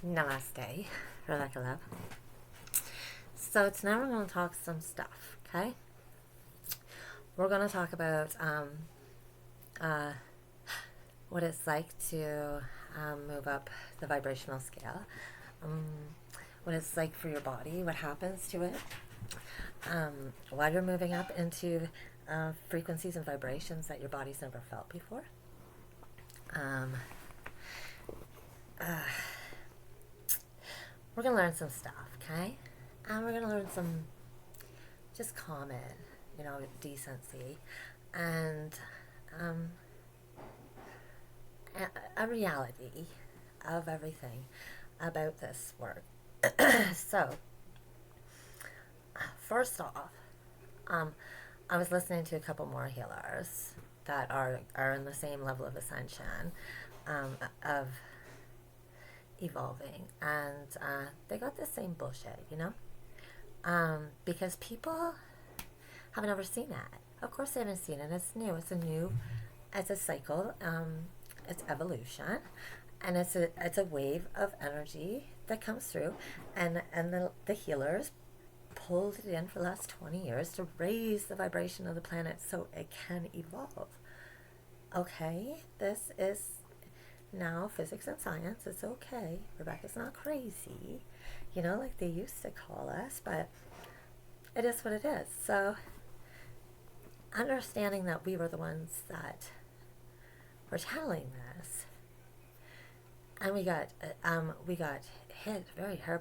Namaste, Rebecca Love. So tonight we're going to talk some stuff, okay? We're going to talk about uh, what it's like to move up the vibrational scale, um, what it's like for your body, what happens to it, while you're moving up into frequencies and vibrations that your body's never felt before. Um, uh, we're going to learn some stuff, okay? And we're going to learn some just common, decency and um, a reality of everything about this work. So, first off, um, I was listening to a couple more healers that are in the same level of ascension, of evolving, and they got the same bullshit. Because people have never seen it. Of course, they haven't seen it. It's new. It's a cycle. It's evolution, and it's a wave of energy that comes through, and the healers pulled it in for the last 20 years to raise the vibration of the planet so it can evolve. Okay, this is now physics and science. It's okay. Rebecca's not crazy, like they used to call us, but it is what it is. So, understanding that we were the ones that were channeling this, and we got hit very hard.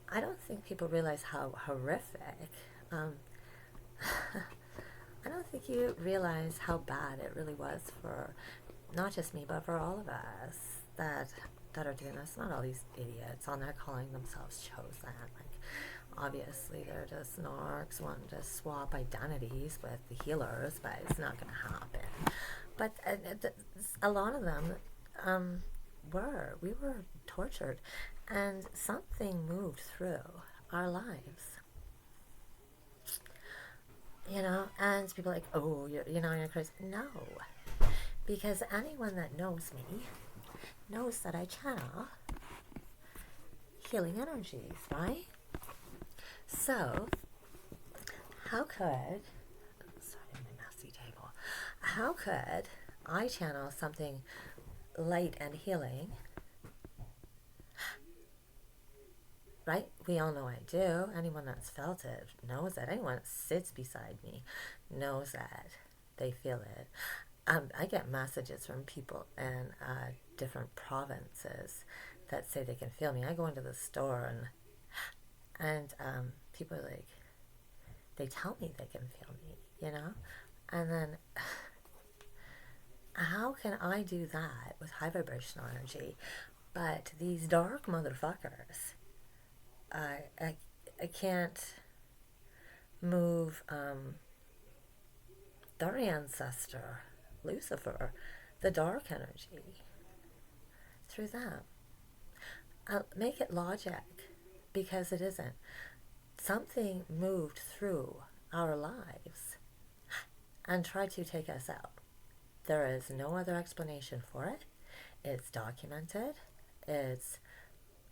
I don't think people realize how horrific. I don't think you realize how bad it really was for not just me, but for all of us that are doing this. Not all these idiots on there calling themselves chosen. Like, obviously, they're just narcs wanting to swap identities with the healers, but it's not going to happen. But a lot of them we were tortured, and something moved through our lives. And people are like, oh, you're crazy. No, because anyone that knows me knows that I channel healing energies, right? So, how could, sorry, my messy table, how could I channel something light and healing? Right? We all know I do. Anyone that's felt it knows that. Anyone that sits beside me knows that. They feel it. I get messages from people in different provinces that say they can feel me. I go into the store and people are like, they tell me they can feel me, And then, how can I do that with high vibrational energy? But these dark motherfuckers, I can't move their ancestor, Lucifer, the dark energy, through them. I'll make it logic, because it isn't. Something moved through our lives and tried to take us out. There is no other explanation for it. It's documented. It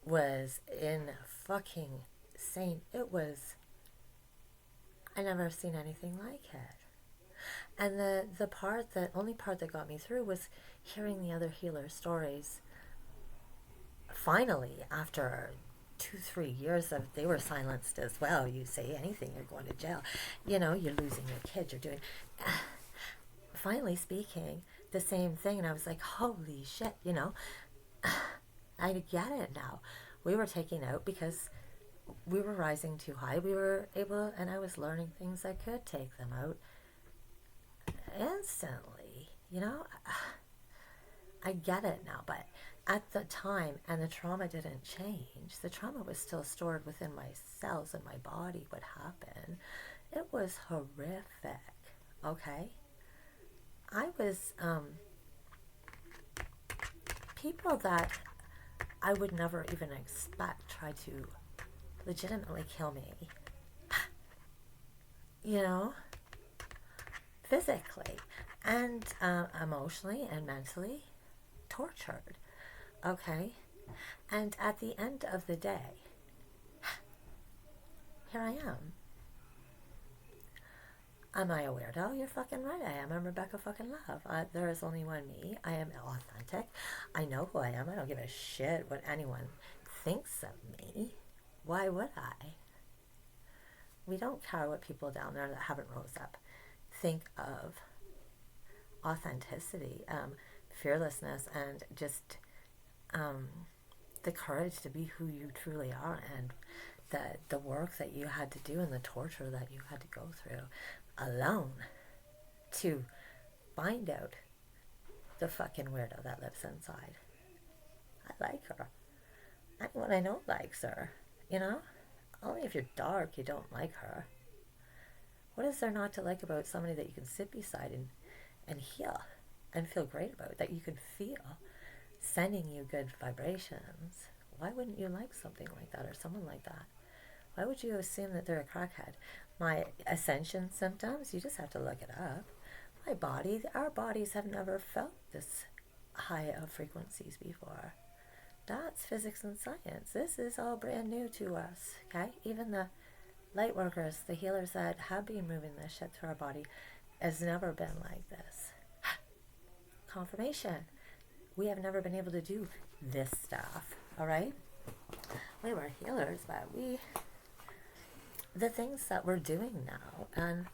was in fucking sane. It was, I never seen anything like it. And the only part that got me through was hearing the other healer stories. Finally, after 2-3 years of, they were silenced as well. You say anything, you're going to jail. You're losing your kids. You're doing. Finally speaking the same thing, and I was like, holy shit, I get it now. We were taken out because we were rising too high. We were able, and I was learning things that could take them out instantly. I get it now, but at the time, and the trauma didn't change. The trauma was still stored within my cells and my body. What happened? It was horrific. Okay? I was, people that I would never even expect try to legitimately kill me. Physically and emotionally and mentally tortured. Okay? And at the end of the day, here I am. Am I a weirdo? You're fucking right I am. I'm Rebecca fucking Love. There is only one me. I am authentic. I know who I am. I don't give a shit what anyone thinks of me. Why would I? We don't care what people down there that haven't rose up think of authenticity, fearlessness, and just the courage to be who you truly are, and the work that you had to do and the torture that you had to go through alone to find out the fucking weirdo that lives inside. I like her. Anyone I know likes her, you know? Only if you're dark you don't like her. What is there not to like about somebody that you can sit beside and heal and feel great about, that you can feel sending you good vibrations? Why wouldn't you like something like that or someone like that? Why would you assume that they're a crackhead? My ascension symptoms, you just have to look it up. My body, our bodies have never felt this high of frequencies before. That's physics and science. This is all brand new to us, okay? Even the light workers, the healers that have been moving this shit through our body, has never been like this. Confirmation. We have never been able to do this stuff, all right? We were healers, but the things that we're doing now, and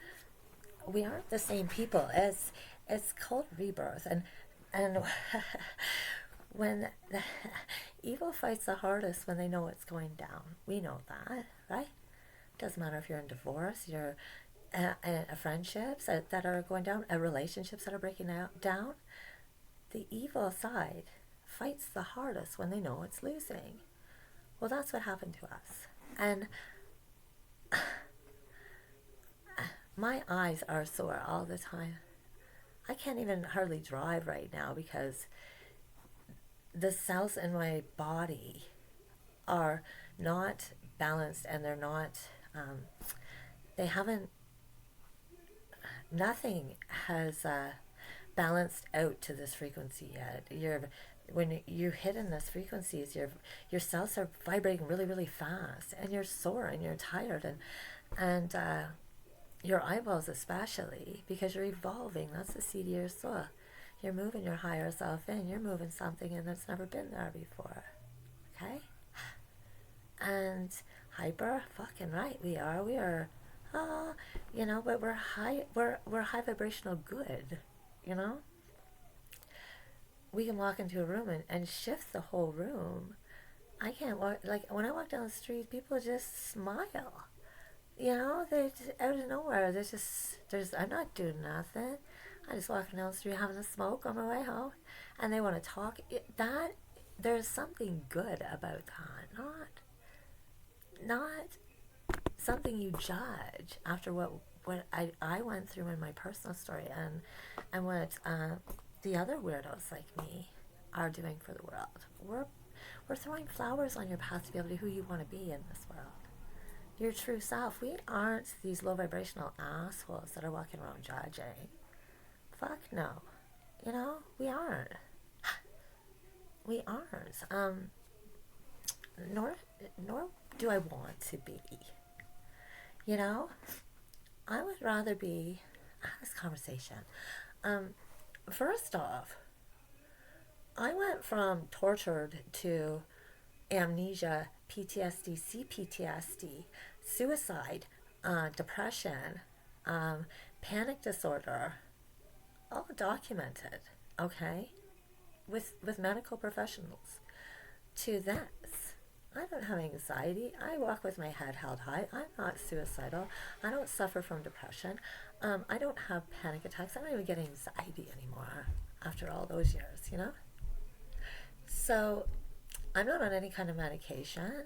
we aren't the same people. It's called rebirth, and when the evil fights the hardest when they know it's going down. We know that, right? Doesn't matter if you're in divorce, you're friendships that are going down, relationships that are breaking down. The evil side fights the hardest when they know it's losing. Well, that's what happened to us. And my eyes are sore all the time. I can't even hardly drive right now because the cells in my body are not balanced, and they're not, they haven't, nothing has balanced out to this frequency yet. When you hit in this frequencies, your cells are vibrating really, really fast, and you're sore and you're tired, and your eyeballs especially, because you're evolving. That's the seed of your soul. You're moving your higher self in. You're moving something in that's never been there before. Okay? And hyper, fucking right, we are, but we're high vibrational good, you know? We can walk into a room and shift the whole room. I can't walk, like, when I walk down the street, people just smile. You know, they're just out of nowhere. I'm not doing nothing. I'm just walking down the street having a smoke on my way home, and they want to talk. There's something good about that. Not something you judge after what I went through in my personal story, and what the other weirdos like me are doing for the world. We're throwing flowers on your path to be able to be who you want to be in this world. Your true self. We aren't these low vibrational assholes that are walking around judging. Fuck no. You know, we aren't. We aren't. Nor do I want to be. You know? I would rather be... this conversation. First off, I went from tortured to amnesia, PTSD, CPTSD, suicide, depression, panic disorder, all documented, okay, with medical professionals, to this. I don't have anxiety. I walk with my head held high. I'm not suicidal. I don't suffer from depression. I don't have panic attacks. I don't even get anxiety anymore after all those years, you know? So I'm not on any kind of medication.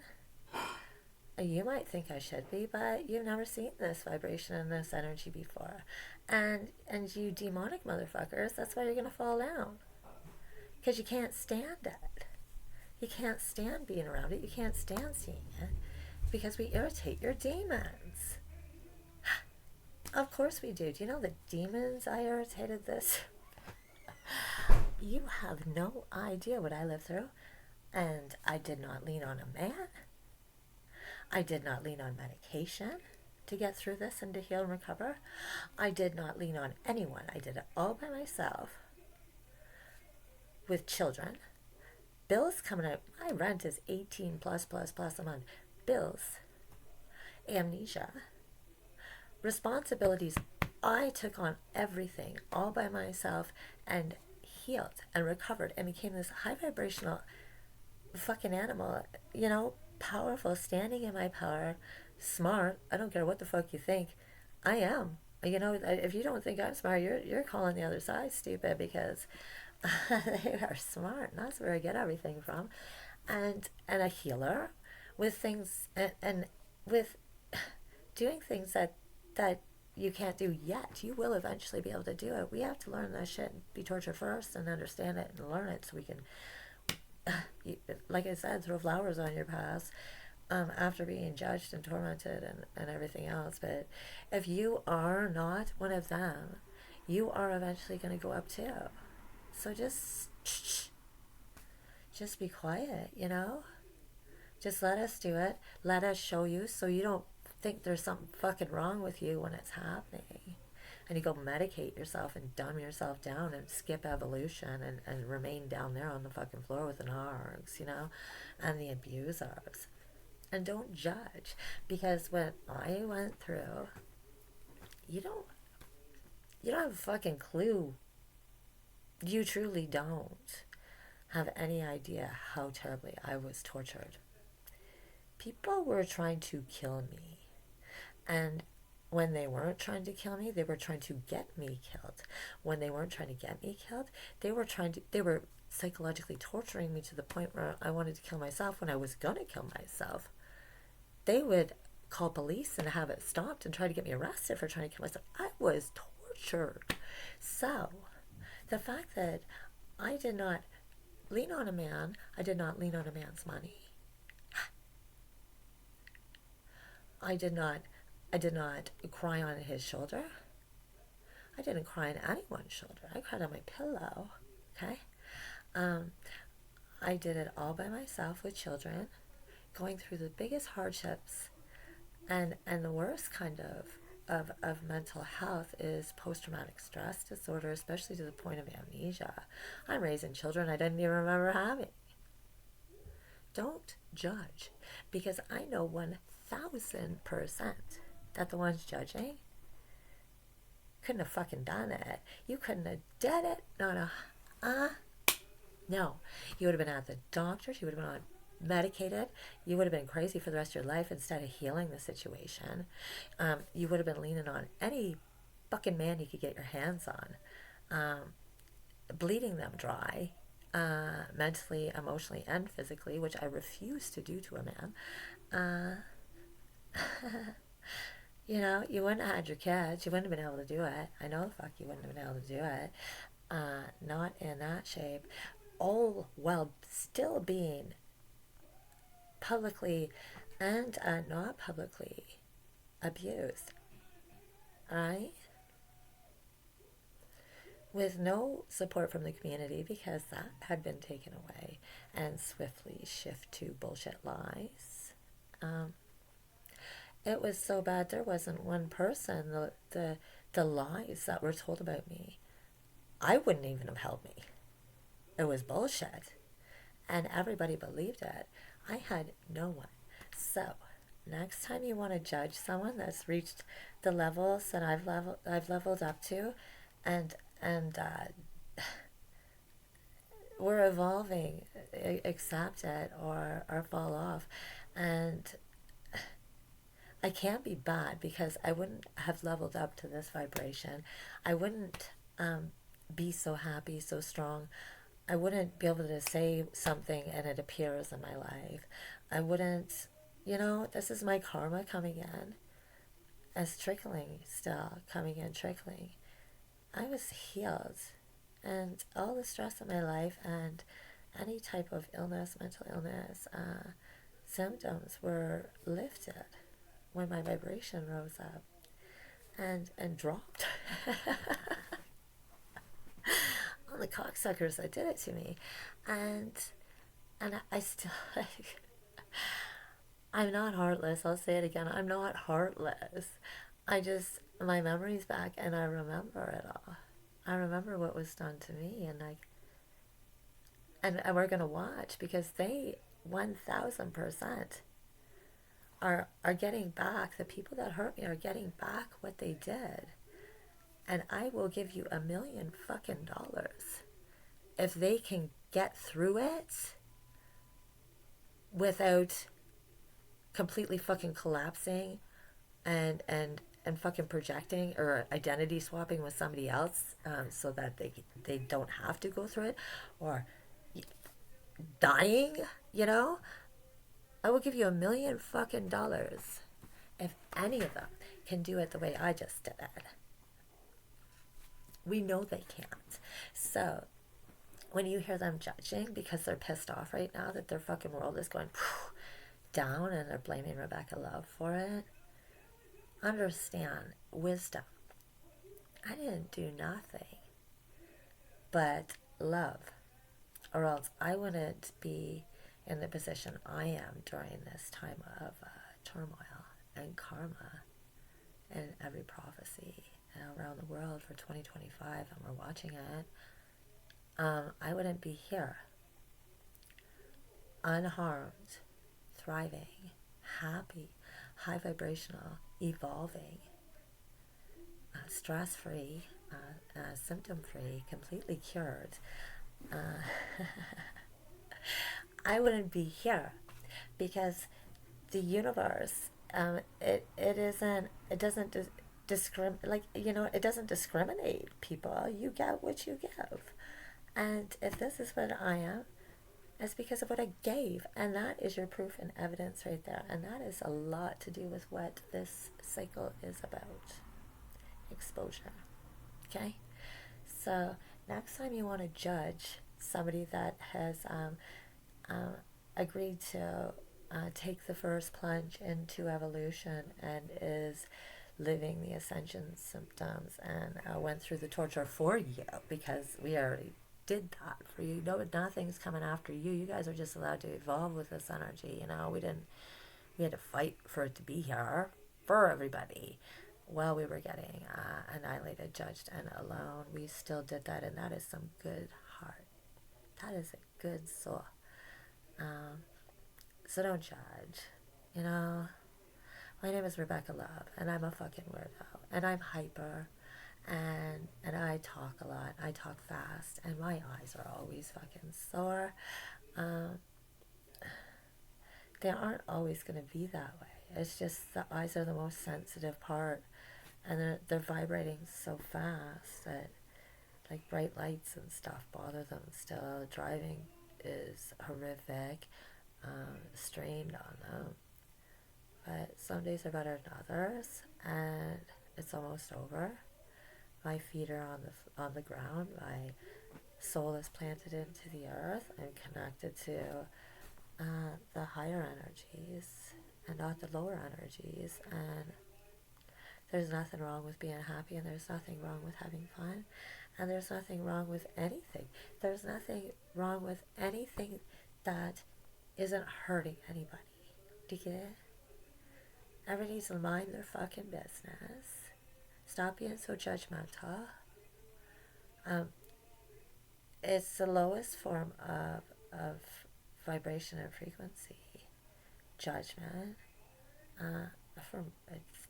You might think I should be, but you've never seen this vibration and this energy before. And you demonic motherfuckers, that's why you're going to fall down. Because you can't stand it. You can't stand being around it. You can't stand seeing it. Because we irritate your demons. Of course we do. Do you know the demons I irritated this? You have no idea what I lived through. And I did not lean on a man. I did not lean on medication to get through this and to heal and recover. I did not lean on anyone. I did it all by myself with children. Bills coming out. My rent is 18 plus a month. Bills. Amnesia. Responsibilities. I took on everything all by myself and healed and recovered and became this high vibrational fucking animal, powerful, standing in my power, smart. I don't care what the fuck you think. I am. If you don't think I'm smart, you're calling the other side stupid, because they are smart, and that's where I get everything from. And a healer with things, and with doing things that you can't do yet. You will eventually be able to do it. We have to learn that shit and be tortured first and understand it and learn it so we can, like I said, throw flowers on your past after being judged and tormented and everything else. But if you are not one of them, you are eventually going to go up too. So just be quiet, Just let us do it. Let us show you, so you don't think there's something fucking wrong with you when it's happening. And you go medicate yourself and dumb yourself down and skip evolution and remain down there on the fucking floor with the narcs, and the abusers. And don't judge, because what I went through, you don't have a fucking clue. You truly don't have any idea how terribly I was tortured. People were trying to kill me. And when they weren't trying to kill me, they were trying to get me killed. When they weren't trying to get me killed, they were psychologically torturing me to the point where I wanted to kill myself when I was going to kill myself. They would call police and have it stopped and try to get me arrested for trying to kill myself. I was tortured. So, the fact that I did not lean on a man, I did not lean on a man's money. I did not cry on his shoulder. I didn't cry on anyone's shoulder. I cried on my pillow. Okay? I did it all by myself with children, going through the biggest hardships, and the worst kind of mental health is post-traumatic stress disorder, especially to the point of amnesia. I'm raising children I didn't even remember having. Don't judge, because I know 1,000% that the ones judging couldn't have fucking done it. You couldn't have did it. No. You would have been at the doctors. You would have been medicated. You would have been crazy for the rest of your life instead of healing the situation. You would have been leaning on any fucking man you could get your hands on, bleeding them dry, mentally, emotionally, and physically, which I refuse to do to a man. You wouldn't have had your kids. You wouldn't have been able to do it. I know the fuck you wouldn't have been able to do it. Not in that shape. All while still being publicly and not publicly abused. Right? With no support from the community, because that had been taken away and swiftly shift to bullshit lies. It was so bad there wasn't one person. The lies that were told about me, I wouldn't even have held me. It was bullshit. And everybody believed it. I had no one. So, next time you want to judge someone that's reached the levels that I've leveled up to, and we're evolving, accept it or fall off. And I can't be bad, because I wouldn't have leveled up to this vibration. I wouldn't be so happy, so strong. I wouldn't be able to say something and it appears in my life. I wouldn't, this is my karma coming in as trickling still, coming in, trickling. I was healed, and all the stress in my life and any type of illness, mental illness, symptoms were lifted when my vibration rose up and dropped. All the cocksuckers that did it to me. And And I still, like, I'm not heartless. I'll say it again. I'm not heartless. My memory's back and I remember it all. I remember what was done to me, and we're gonna watch because they 1000% are getting back. The people that hurt me are getting back what they did, and I will give you $1 million if they can get through it without completely fucking collapsing and fucking projecting or identity swapping with somebody else, so that they don't have to go through it, or dying, you know. I will give you $1 million if any of them can do it the way I just did it. We know they can't. So when you hear them judging because they're pissed off right now that their fucking world is going down and they're blaming Rebecca Love for it, understand wisdom. I didn't do nothing but love, or else I wouldn't be in the position I am during this time of turmoil and karma and every prophecy around the world for 2025, and we're watching it. I wouldn't be here, unharmed, thriving, happy, high vibrational, evolving, stress-free, symptom-free, completely cured. I wouldn't be here because the universe, it doesn't it doesn't discriminate people. You get what you give, and if this is what I am, it's because of what I gave, and that is your proof and evidence right there, and that is a lot to do with what this cycle is about. Exposure. Okay, so next time you want to judge somebody that has agreed to take the first plunge into evolution and is living the ascension symptoms and went through the torture for you, because we already did that for you. No, nothing's coming after you. You guys are just allowed to evolve with this energy. We had to fight for it to be here for everybody. While we were getting annihilated, judged, and alone, we still did that, and that is some good heart. That is a good soul. So don't judge. My name is Rebecca Love, and I'm a fucking weirdo, and I'm hyper, and I talk a lot. I talk fast, and my eyes are always fucking sore. They aren't always going to be that way. It's just the eyes are the most sensitive part, and they're vibrating so fast that like bright lights and stuff bother them still. Driving is horrific, strained on them. But some days are better than others, and it's almost over. My feet are on the ground. My soul is planted into the earth. I'm connected to the higher energies and not the lower energies. And there's nothing wrong with being happy, and there's nothing wrong with having fun, and there's nothing wrong with anything. There's nothing wrong with anything that isn't hurting anybody. Do you get it? Everybody needs to mind their fucking business. Stop being so judgmental. It's the lowest form of vibration and frequency. Judgment. For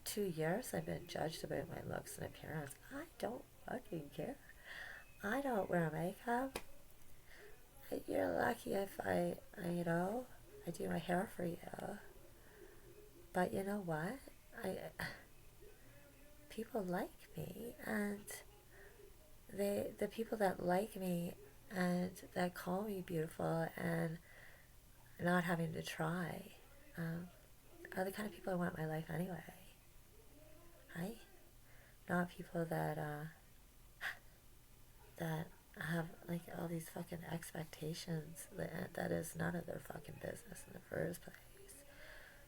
2 years, I've been judged about my looks and appearance. I don't fucking care. I don't wear makeup. You're lucky if I do my hair for you. But you know what? People like me, and the people that like me and that call me beautiful and not having to try are the kind of people I want in my life anyway. Right? Not people that have like all these fucking expectations that is none of their fucking business in the first place.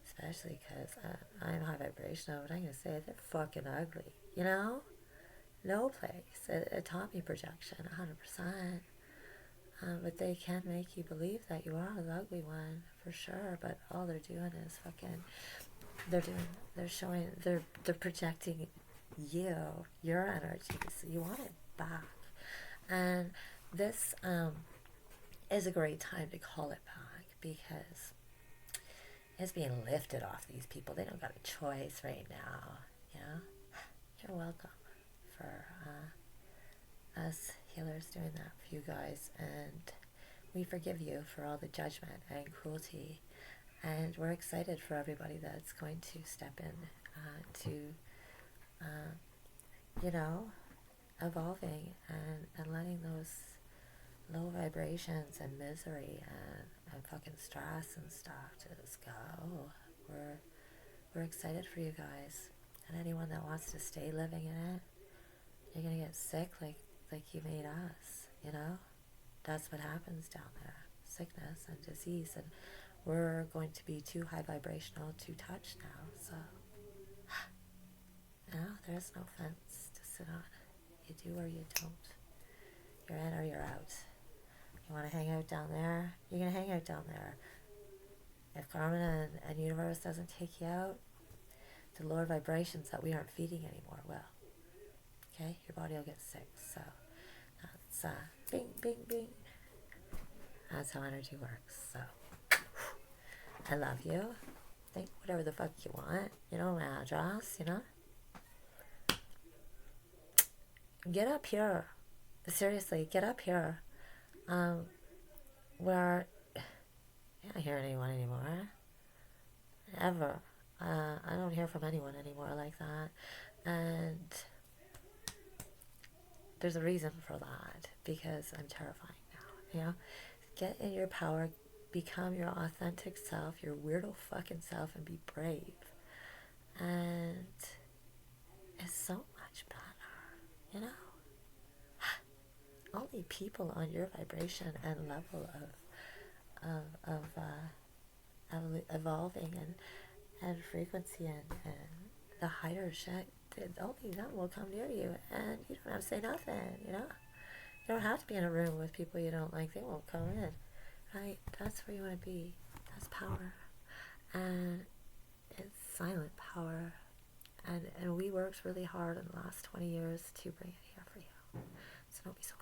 Especially because I'm high vibrational, but I'm going to say they're fucking ugly. No place. It taught me projection, 100%. But they can make you believe that you are the ugly one for sure. But all they're doing is fucking. They're showing. They're projecting you, your energies. You want it back, and this is a great time to call it back because it's being lifted off these people. They don't got a choice right now. You know, you're welcome for us healers doing that for you guys, and we forgive you for all the judgment and cruelty, and we're excited for everybody that's going to step in to you know, evolving and letting those low vibrations and misery and fucking stress and stuff just go. We're excited for you guys, and anyone that wants to stay living in it, you're gonna get sick like you made us, you know? That's what happens down there. Sickness and disease, and we're going to be too high vibrational to touch now, so no, there's no fence to sit on. You do or you don't. You're in or you're out. You want to hang out down there, you're going to hang out down there. If Karma and universe doesn't take you out, the lower vibrations that we aren't feeding anymore will. Okay? Your body will get sick. So that's bing, bing, bing. That's how energy works. So I love you. Think whatever the fuck you want. You know my address, you know? Get up here. Seriously, get up here. Where I don't hear anyone anymore. Ever. I don't hear from anyone anymore like that. And there's a reason for that. Because I'm terrifying now. You know? Get in your power. Become your authentic self. Your weirdo fucking self. And be brave. And it's so much better. You know? Only people on your vibration and level of evolving and frequency and the higher shit, only them will come near you, and you don't have to say nothing, you know? You don't have to be in a room with people you don't like. They won't come in, right? That's where you want to be. That's power, and it's silent power, and we worked really hard in the last 20 years to bring it here for you, so don't be so